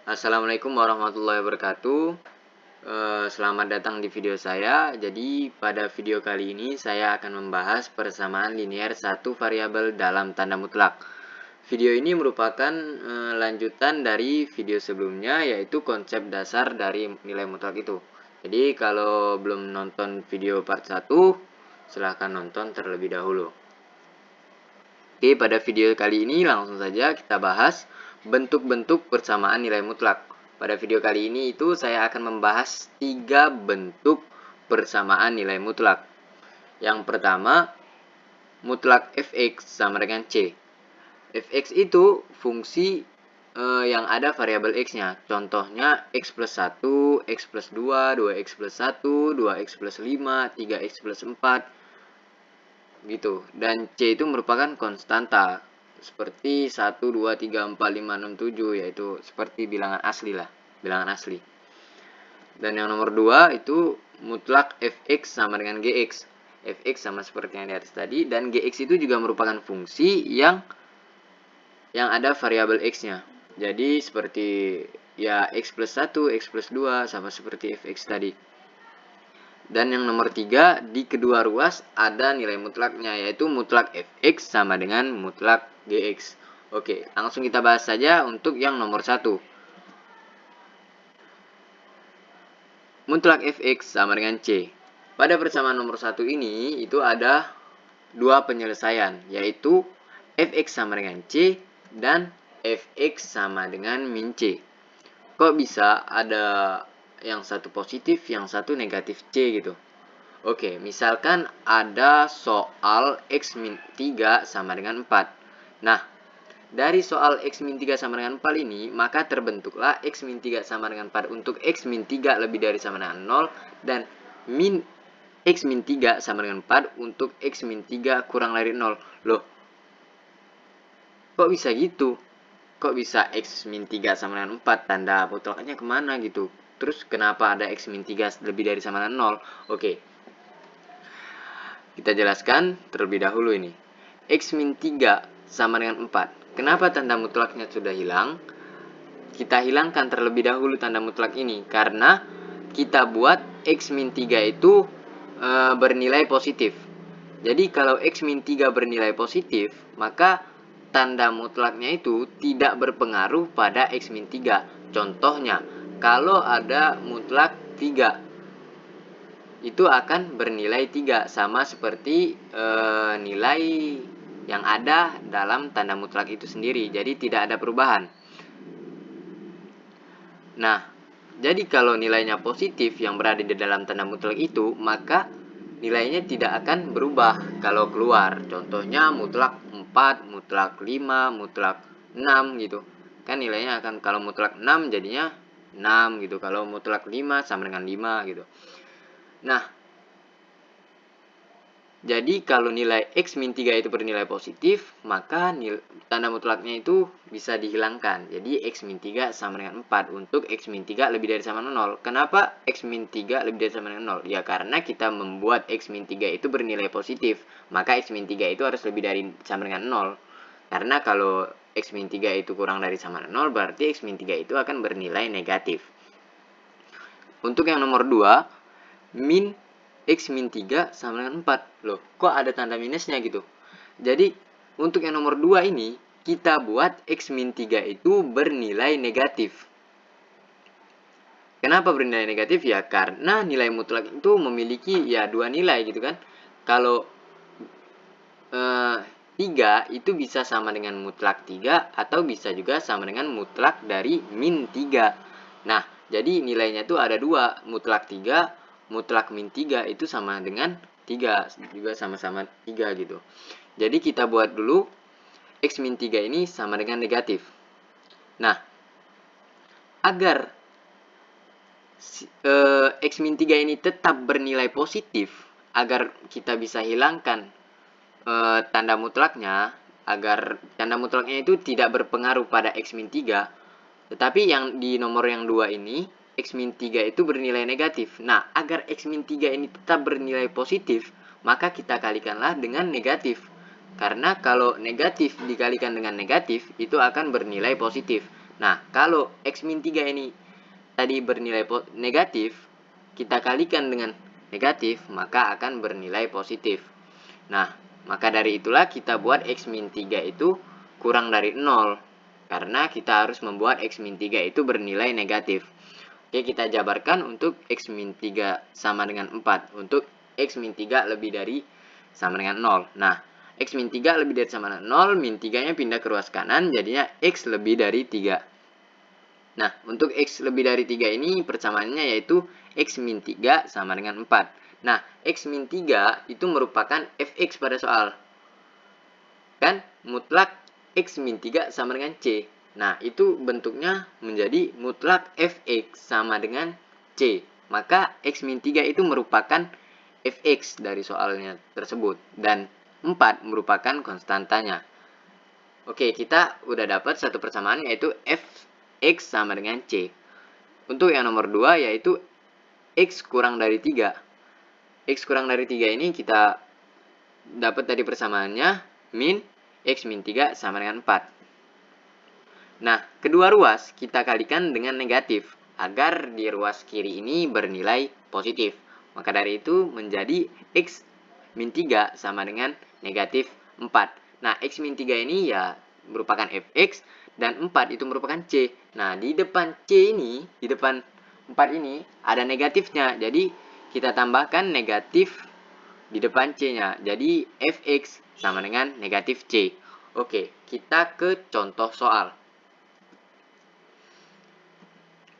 Assalamualaikum warahmatullahi wabarakatuh. Selamat datang di video saya. Jadi pada video kali ini saya akan membahas persamaan linear satu variabel dalam tanda mutlak. Video ini merupakan lanjutan dari video sebelumnya, yaitu konsep dasar dari nilai mutlak itu. Jadi kalau belum nonton video part 1, silahkan nonton terlebih dahulu. Oke, pada video kali ini langsung saja kita bahas bentuk-bentuk persamaan nilai mutlak. Pada video kali ini saya akan membahas 3 bentuk persamaan nilai mutlak. Yang pertama, mutlak fx sama dengan c. Fx itu fungsi yang ada variabel x-nya. Contohnya x plus 1, x plus 2, 2x plus 1, 2x plus 5, 3x plus 4, gitu. Dan C itu merupakan konstanta seperti 1, 2, 3, 4, 5, 6, 7, yaitu seperti bilangan asli lah, bilangan asli. Dan yang nomor 2 itu mutlak fx sama dengan gx. Fx sama seperti yang di atas tadi, dan gx itu juga merupakan fungsi yang ada variabel x-nya. Jadi seperti ya x plus 1, x plus 2 sama seperti fx tadi. Dan yang nomor 3, di kedua ruas ada nilai mutlaknya, yaitu mutlak fx sama dengan mutlak gx. Oke, langsung kita bahas saja untuk yang nomor 1. Mutlak fx sama dengan c. Pada persamaan nomor 1 ini, itu ada dua penyelesaian, yaitu fx sama dengan c dan fx sama dengan min c. Kok bisa ada yang satu positif, yang satu negatif c gitu? Oke, misalkan ada soal x min 3 sama dengan 4. Nah, dari soal x min 3 sama dengan 4 ini, maka terbentuklah x min 3 sama dengan 4 untuk x min 3 lebih dari sama dengan 0, dan x min 3 sama dengan 4 untuk x min 3 kurang dari 0. Loh, kok bisa gitu? Kok bisa x min 3 sama dengan 4? Tanda mutlaknya kemana gitu? Terus kenapa ada x min 3 lebih dari sama dengan 0? Oke, kita jelaskan terlebih dahulu ini. X min 3 sama dengan 4. Kenapa tanda mutlaknya sudah hilang? Kita hilangkan terlebih dahulu tanda mutlak ini, karena kita buat X min 3 itu bernilai positif. Jadi kalau X min 3 bernilai positif, maka tanda mutlaknya itu tidak berpengaruh pada X min 3. Contohnya, kalau ada mutlak 3, itu akan bernilai 3, sama seperti nilai yang ada dalam tanda mutlak itu sendiri. Jadi tidak ada perubahan. Nah, jadi kalau nilainya positif yang berada di dalam tanda mutlak itu, maka nilainya tidak akan berubah kalau keluar. Contohnya mutlak 4, mutlak 5, mutlak 6 gitu. Kan nilainya akan, kalau mutlak 6 jadinya 6 gitu. Kalau mutlak 5 sama dengan 5 gitu. Nah, jadi kalau nilai x min 3 itu bernilai positif, maka tanda mutlaknya itu bisa dihilangkan. Jadi x min 3 sama dengan 4 untuk x min 3 lebih dari sama dengan 0. Kenapa x min 3 lebih dari sama dengan 0? Ya karena kita membuat x min 3 itu bernilai positif, maka x min 3 itu harus lebih dari sama dengan 0. Karena kalau x min 3 itu kurang dari sama dengan 0, berarti x min 3 itu akan bernilai negatif. Untuk yang nomor 2, min x min 3 sama dengan 4. Loh, kok ada tanda minusnya gitu? Jadi, untuk yang nomor 2 ini, kita buat x min 3 itu bernilai negatif. Kenapa bernilai negatif? Ya, karena nilai mutlak itu memiliki ya dua nilai gitu kan. Kalau 3 itu bisa sama dengan mutlak 3, atau bisa juga sama dengan mutlak dari min 3. Nah, jadi nilainya tuh ada dua, mutlak 3, mutlak min 3 itu sama dengan 3, juga sama-sama 3 gitu. Jadi kita buat dulu x min 3 ini sama dengan negatif. Nah, agar x min 3 ini tetap bernilai positif, agar kita bisa hilangkan tanda mutlaknya, agar tanda mutlaknya itu tidak berpengaruh pada x min 3, tetapi yang di nomor yang 2 ini, x min 3 itu bernilai negatif. Nah, agar x min 3 ini tetap bernilai positif, maka kita kalikanlah dengan negatif. Karena kalau negatif dikalikan dengan negatif, itu akan bernilai positif. Nah, kalau X-3 ini tadi bernilai negatif, kita kalikan dengan negatif, maka akan bernilai positif. Nah, maka dari itulah kita buat X-3 itu kurang dari 0. Karena kita harus membuat X-3 itu bernilai negatif. Oke, kita jabarkan untuk X-3 sama dengan 4. Untuk X-3 lebih dari sama dengan 0. Nah, X-3 lebih dari sama dengan 0, min 3-nya pindah ke ruas kanan, jadinya X lebih dari 3. Nah, untuk X lebih dari 3 ini persamaannya yaitu X-3 sama dengan 4. Nah, X-3 itu merupakan fx pada soal. Kan mutlak X-3 sama dengan C. Nah, itu bentuknya menjadi mutlak fx sama dengan C. Maka X-3 itu merupakan fx dari soalnya tersebut. Dan 4 merupakan konstantanya. Oke, kita udah dapat satu persamaan yaitu fx sama dengan C. Untuk yang nomor 2 yaitu x kurang dari 3. X kurang dari 3 ini kita dapat tadi persamaannya min X-3 sama dengan 4. Nah, kedua ruas kita kalikan dengan negatif agar di ruas kiri ini bernilai positif. Maka dari itu menjadi X-3 sama dengan negatif 4. Nah, X-3 ini ya merupakan fx dan 4 itu merupakan C. Nah, di depan C ini, di depan 4 ini ada negatifnya. Jadi, kita tambahkan negatif di depan C-nya. Jadi, fx sama dengan negatif C. Oke, kita ke contoh soal.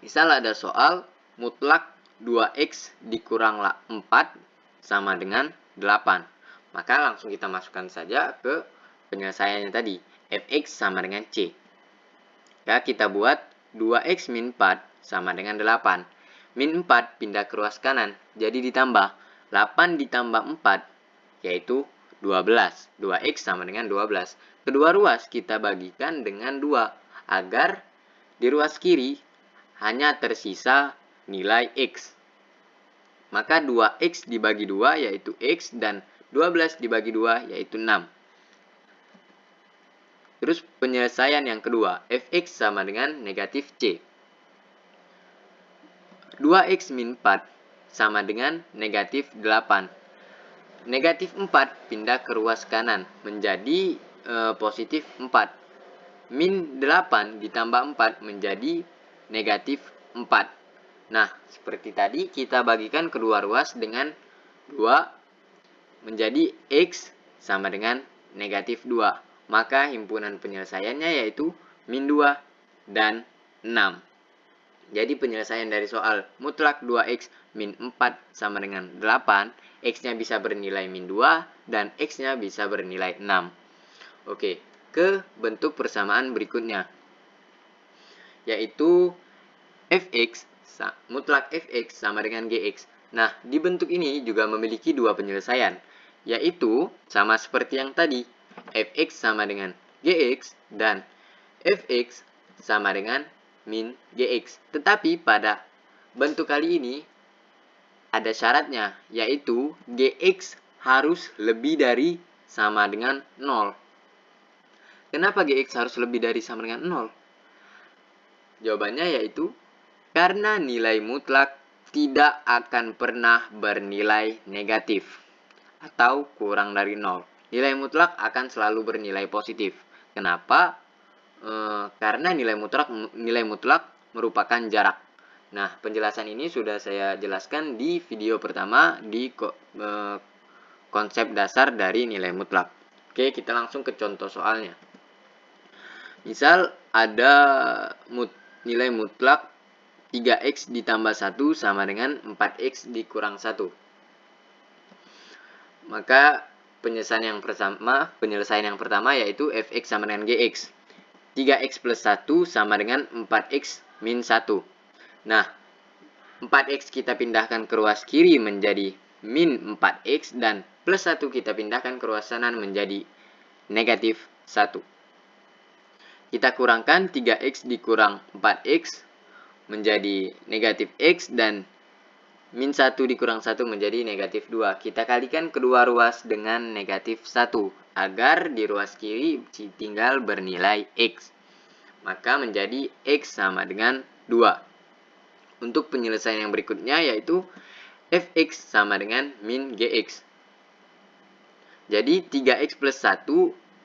Misal ada soal mutlak 2x dikurang 4 sama dengan 8. Maka langsung kita masukkan saja ke penyelesaiannya tadi. Fx sama dengan C. Ya, kita buat 2x min 4 sama dengan 8. Min 4 pindah ke ruas kanan, jadi ditambah 8 ditambah 4, yaitu 12. 2x sama dengan 12. Kedua ruas kita bagikan dengan 2, agar di ruas kiri hanya tersisa nilai x. Maka 2x dibagi 2 yaitu x, dan 12 dibagi 2 yaitu 6. Terus penyelesaian yang kedua, fx sama dengan negatif C. 2x min 4 sama dengan negatif 8. Negatif 4 pindah ke ruas kanan menjadi positif 4. Min 8 ditambah 4 menjadi negatif 4. Nah, seperti tadi kita bagikan kedua ruas dengan 2 menjadi x sama dengan negatif 2. Maka himpunan penyelesaiannya yaitu min 2 dan 6. Jadi penyelesaian dari soal mutlak 2x min 4 sama dengan 8, x-nya bisa bernilai min 2 dan x-nya bisa bernilai 6. Oke, ke bentuk persamaan berikutnya, yaitu fx mutlak fx sama dengan gx. Nah, di bentuk ini juga memiliki dua penyelesaian, yaitu sama seperti yang tadi, fx sama dengan gx dan fx sama dengan min gx. Tetapi pada bentuk kali ini ada syaratnya, yaitu gx harus lebih dari sama dengan 0. Kenapa gx harus lebih dari sama dengan 0? Jawabannya yaitu karena nilai mutlak tidak akan pernah bernilai negatif atau kurang dari 0. Nilai mutlak akan selalu bernilai positif. Kenapa? Karena nilai mutlak merupakan jarak. Nah, penjelasan ini sudah saya jelaskan di video pertama di konsep dasar dari nilai mutlak. Oke, kita langsung ke contoh soalnya. Misal ada nilai mutlak 3x ditambah 1 sama dengan 4x dikurang 1. Maka penyelesaian yang pertama yaitu fx sama dengan gx. 3x plus 1 sama dengan 4x min 1. Nah, 4x kita pindahkan ke ruas kiri menjadi min 4x, dan plus 1 kita pindahkan ke ruas kanan menjadi negatif 1. Kita kurangkan 3x dikurang 4x menjadi negatif x, dan min 1 dikurang 1 menjadi negatif 2. Kita kalikan kedua ruas dengan negatif 1 agar di ruas kiri tinggal bernilai x. maka menjadi X sama dengan 2. Untuk penyelesaian yang berikutnya yaitu Fx sama dengan min Gx. Jadi 3x plus 1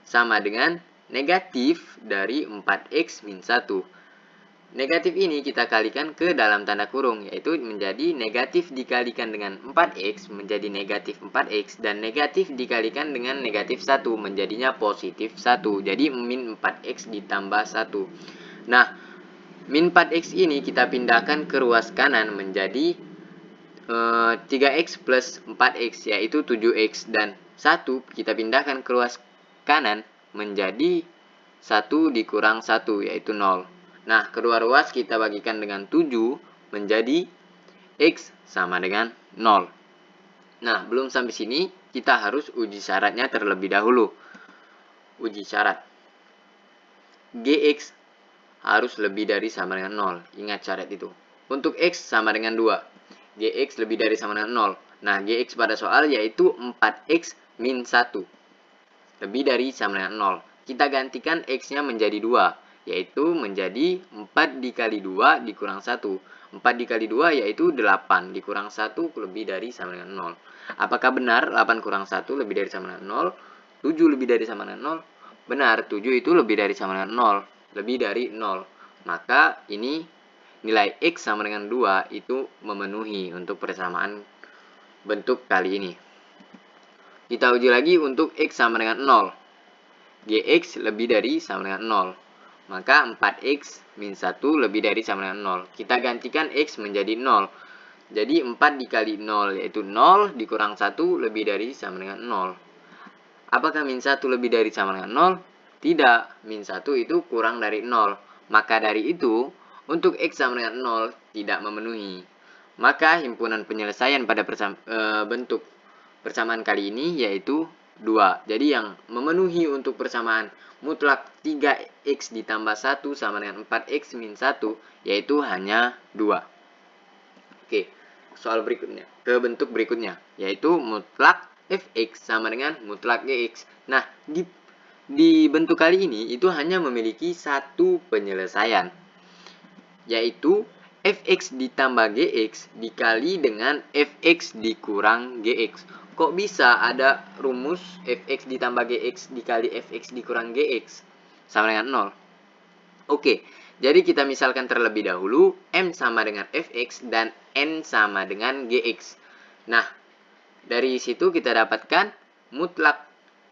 sama dengan negatif dari 4x min 1. Negatif ini kita kalikan ke dalam tanda kurung, yaitu menjadi negatif dikalikan dengan 4x menjadi negatif 4x, dan negatif dikalikan dengan negatif 1 menjadinya positif 1. Jadi min 4x ditambah 1. Nah, min 4x ini kita pindahkan ke ruas kanan menjadi 3x plus 4x, yaitu 7x, dan 1 kita pindahkan ke ruas kanan menjadi 1 dikurang 1, yaitu 0. Nah, kedua ruas kita bagikan dengan 7 menjadi X sama dengan 0. Nah, belum sampai sini kita harus uji syaratnya terlebih dahulu. Uji syarat. Gx harus lebih dari sama dengan 0. Ingat syarat itu. Untuk X sama dengan 2. Gx lebih dari sama dengan 0. Nah, Gx pada soal yaitu 4x min 1. Lebih dari sama dengan 0. Kita gantikan X-nya menjadi 2. Yaitu menjadi 4 dikali 2 dikurang 1. 4 dikali 2 yaitu 8 dikurang 1 lebih dari sama dengan 0. Apakah benar 8 kurang 1 lebih dari sama dengan 0? 7 lebih dari sama dengan 0? Benar, 7 itu lebih dari sama dengan 0. Lebih dari 0. Maka ini nilai X sama dengan 2 itu memenuhi untuk persamaan bentuk kali ini. Kita uji lagi untuk X sama dengan 0. Gx lebih dari sama dengan 0. Maka 4x min 1 lebih dari sama dengan 0. Kita gantikan x menjadi 0. Jadi 4 dikali 0 yaitu 0 dikurang 1 lebih dari sama dengan 0. Apakah min 1 lebih dari sama dengan 0? Tidak. Min 1 itu kurang dari 0. Maka dari itu, untuk x sama dengan 0 tidak memenuhi. Maka himpunan penyelesaian pada bentuk persamaan kali ini yaitu 2. Jadi yang memenuhi untuk persamaan mutlak 3x ditambah 1 sama dengan 4x min 1 yaitu hanya 2. Oke, soal berikutnya. Ke bentuk berikutnya yaitu mutlak fx sama dengan mutlak gx. Nah, di bentuk kali ini itu hanya memiliki satu penyelesaian yaitu fx ditambah gx dikali dengan fx dikurang gx. Kok bisa ada rumus fx ditambah gx dikali fx dikurang gx sama dengan 0? Oke, jadi kita misalkan terlebih dahulu m sama dengan fx dan n sama dengan gx. Nah, dari situ kita dapatkan mutlak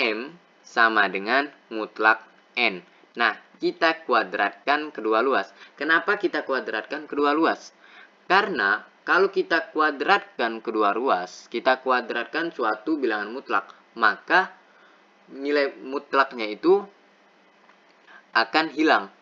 m sama dengan mutlak n. Nah, kita kuadratkan kedua luas. Kenapa kita kuadratkan kedua luas? Karena kalau kita kuadratkan kedua ruas, kita kuadratkan suatu bilangan mutlak, maka nilai mutlaknya itu akan hilang.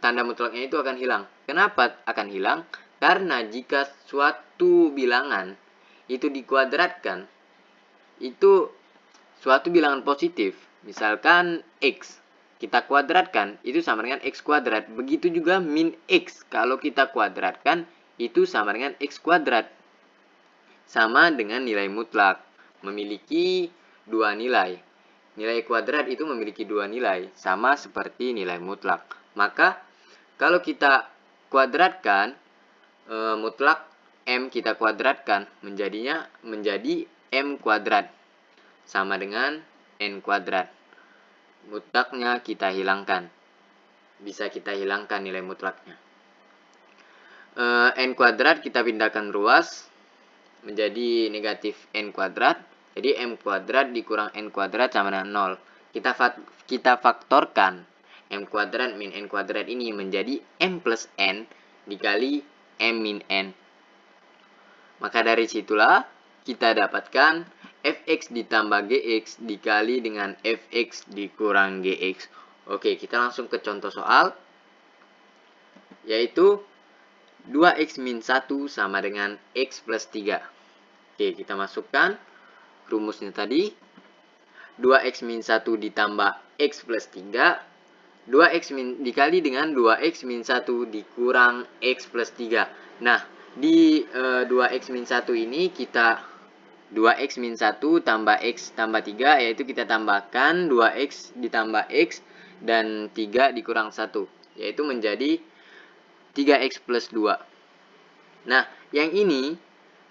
Tanda mutlaknya itu akan hilang. Kenapa akan hilang? Karena jika suatu bilangan itu dikuadratkan, itu suatu bilangan positif. Misalkan x, kita kuadratkan, itu sama dengan x kuadrat. Begitu juga min x, kalau kita kuadratkan, itu sama dengan x kuadrat. Sama dengan nilai mutlak. Memiliki dua nilai. Nilai kuadrat itu memiliki dua nilai. Sama seperti nilai mutlak. Maka kalau kita kuadratkan mutlak m kita kuadratkan menjadi m kuadrat. Sama dengan n kuadrat. Mutlaknya kita hilangkan. Bisa kita hilangkan nilai mutlaknya. N kuadrat kita pindahkan ruas menjadi negatif n kuadrat. Jadi m kuadrat dikurang n kuadrat sama dengan 0. Kita faktorkan m kuadrat min n kuadrat ini menjadi m plus n dikali m min n. Maka dari situlah kita dapatkan fx ditambah gx dikali dengan fx dikurang gx. Oke, kita langsung ke contoh soal. Yaitu 2x min 1 sama dengan x plus 3. Oke, kita masukkan rumusnya tadi. 2x min 1 ditambah x plus 3. 2x dikali dengan 2x min 1 dikurang x plus 3. Nah, di 2x min 1 ini kita 2x min 1 tambah x tambah 3, yaitu kita tambahkan 2x ditambah x dan 3 dikurang 1. yaitu menjadi 3x plus 2. Nah, yang ini,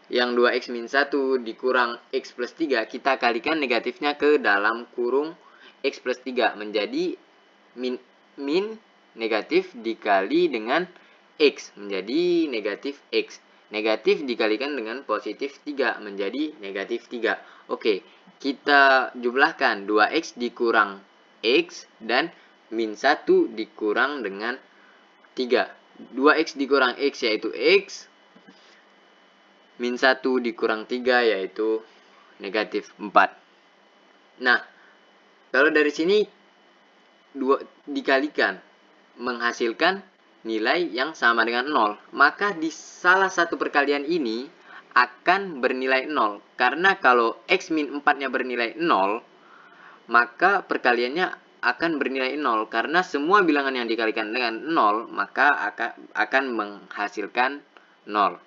yang 2x min 1 dikurang x plus 3, kita kalikan negatifnya ke dalam kurung x plus 3, menjadi min negatif dikali dengan x, menjadi negatif x. Negatif dikalikan dengan positif 3, menjadi negatif 3. Oke, kita jumlahkan 2x dikurang x dan min 1 dikurang dengan 3. 2x dikurang x yaitu x, min 1 dikurang 3 yaitu negatif 4. Nah, kalau dari sini dikalikan menghasilkan nilai yang sama dengan 0, maka di salah satu perkalian ini akan bernilai 0. Karena kalau x min 4-nya bernilai 0, maka perkaliannya akan bernilai 0. Karena semua bilangan yang dikalikan dengan 0, maka akan menghasilkan 0.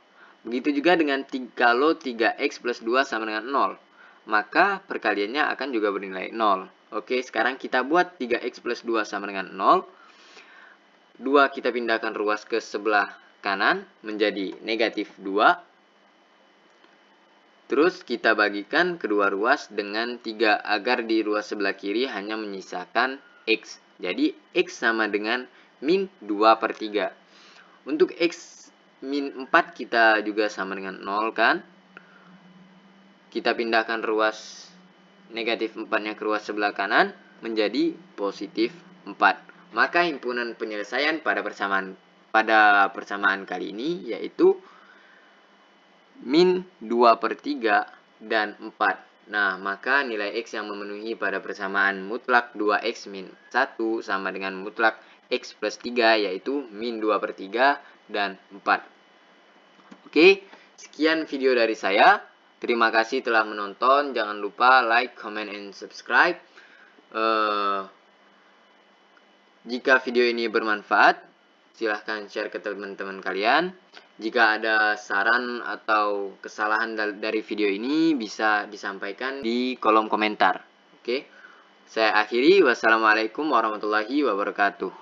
Begitu juga dengan kalau 3x plus 2 sama dengan 0, maka perkaliannya akan juga bernilai 0. Oke, sekarang kita buat 3x plus 2 sama dengan 0. 2 kita pindahkan ruas ke sebelah kanan menjadi negatif 2. Terus kita bagikan kedua ruas dengan 3 agar di ruas sebelah kiri hanya menyisakan x. Jadi x sama dengan min 2 per 3. Untuk x min 4 kita juga sama dengan 0 kan. Kita pindahkan ruas negatif 4-nya ke ruas sebelah kanan menjadi positif 4. Maka himpunan penyelesaian pada persamaan kali ini yaitu min 2 per 3 dan 4. Nah, maka nilai x yang memenuhi pada persamaan mutlak 2x min 1 sama dengan mutlak x plus 3 yaitu min 2 per 3 dan 4. Oke, sekian video dari saya. Terima kasih telah menonton. Jangan lupa like, comment, and subscribe. Jika video ini bermanfaat, silahkan share ke teman-teman kalian. Jika ada saran atau kesalahan dari video ini, bisa disampaikan di kolom komentar. Oke, saya akhiri. Wassalamualaikum warahmatullahi wabarakatuh.